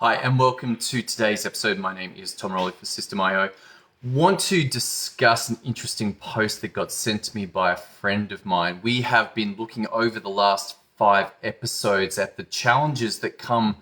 Hi, and welcome to today's episode. My name is Tom Rolley for System.io. Want to discuss an interesting post that got sent to me by a friend of mine. We have been looking over the last 5 episodes at the challenges that come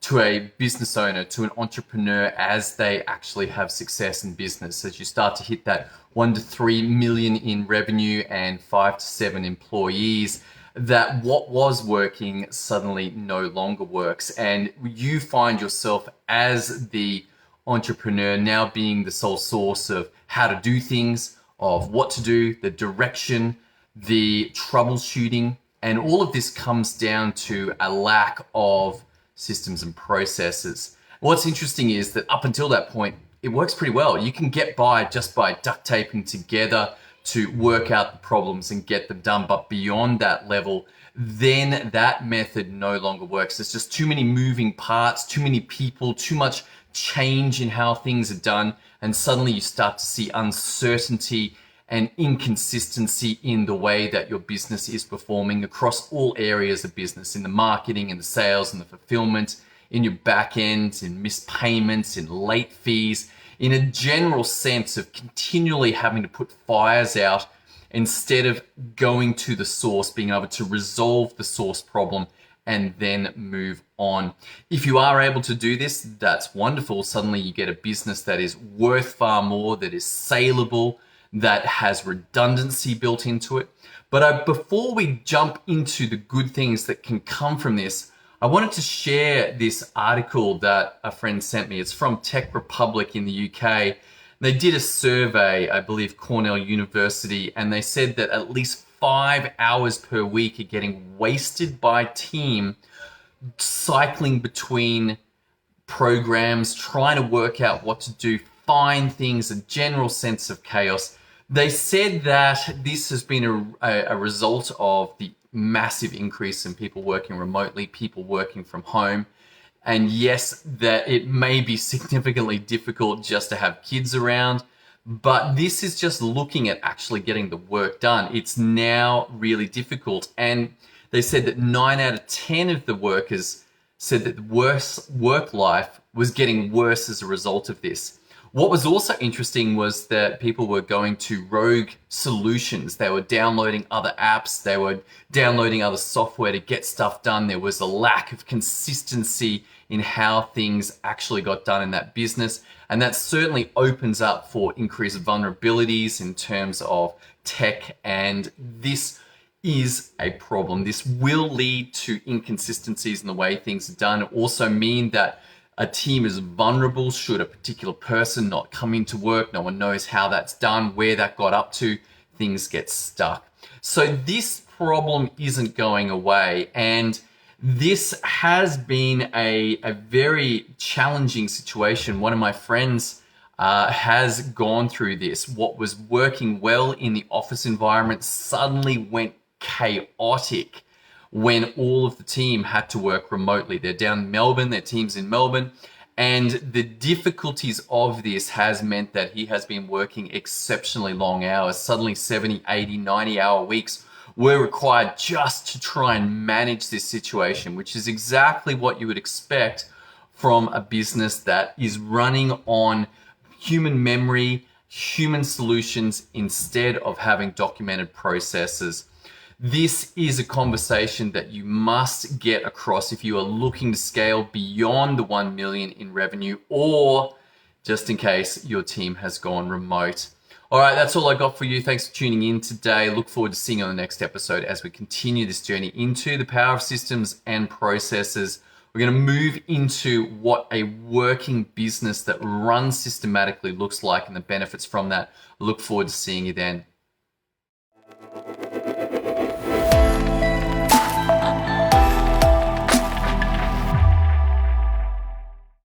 to a business owner, to an entrepreneur, as they actually have success in business. As you start to hit that 1 to 3 million in revenue and 5 to 7 employees, that what was working suddenly no longer works. And you find yourself as the entrepreneur now being the sole source of how to do things, of what to do, the direction, the troubleshooting, and all of this comes down to a lack of systems and processes. What's interesting is that up until that point, it works pretty well. You can get by just by duct taping together to work out the problems and get them done. But beyond that level, then that method no longer works. There's just too many moving parts, too many people, too much change in how things are done. And suddenly you start to see uncertainty and inconsistency in the way that your business is performing across all areas of business, in the marketing and the sales and the fulfillment, in your back end, in missed payments, in late fees, in a general sense of continually having to put fires out instead of going to the source, being able to resolve the source problem and then move on. If you are able to do this, that's wonderful. Suddenly you get a business that is worth far more, that is saleable, that has redundancy built into it. But before we jump into the good things that can come from this, I wanted to share this article that a friend sent me. It's from Tech Republic in the UK. They did a survey, I believe Cornell University, and they said that at least 5 hours per week are getting wasted by team cycling between programs, trying to work out what to do, find things, a general sense of chaos. They said that this has been a result of the massive increase in people working remotely, people working from home. And yes, that it may be significantly difficult just to have kids around, but this is just looking at actually getting the work done. It's now really difficult. And they said that 9 out of 10 of the workers said that the work life was getting worse as a result of this. What was also interesting was that people were going to rogue solutions. They were downloading other apps. They were downloading other software to get stuff done. There was a lack of consistency in how things actually got done in that business. And that certainly opens up for increased vulnerabilities in terms of tech. And this is a problem. This will lead to inconsistencies in the way things are done. It also mean that a team is vulnerable should a particular person not come into work. No one knows how that's done, where that got up to. Things get stuck. So this problem isn't going away. And this has been a very challenging situation. One of my friends has gone through this. What was working well in the office environment suddenly went chaotic when all of the team had to work remotely. They're down in Melbourne, their team's in Melbourne, and the difficulties of this has meant that he has been working exceptionally long hours. Suddenly 70, 80, 90-hour weeks were required just to try and manage this situation, which is exactly what you would expect from a business that is running on human memory, human solutions, instead of having documented processes. This is a conversation that you must get across if you are looking to scale beyond the 1 million in revenue, or just in case your team has gone remote. All right, that's all I got for you. Thanks for tuning in today. Look forward to seeing you on the next episode as we continue this journey into the power of systems and processes. We're going to move into what a working business that runs systematically looks like and the benefits from that. Look forward to seeing you then.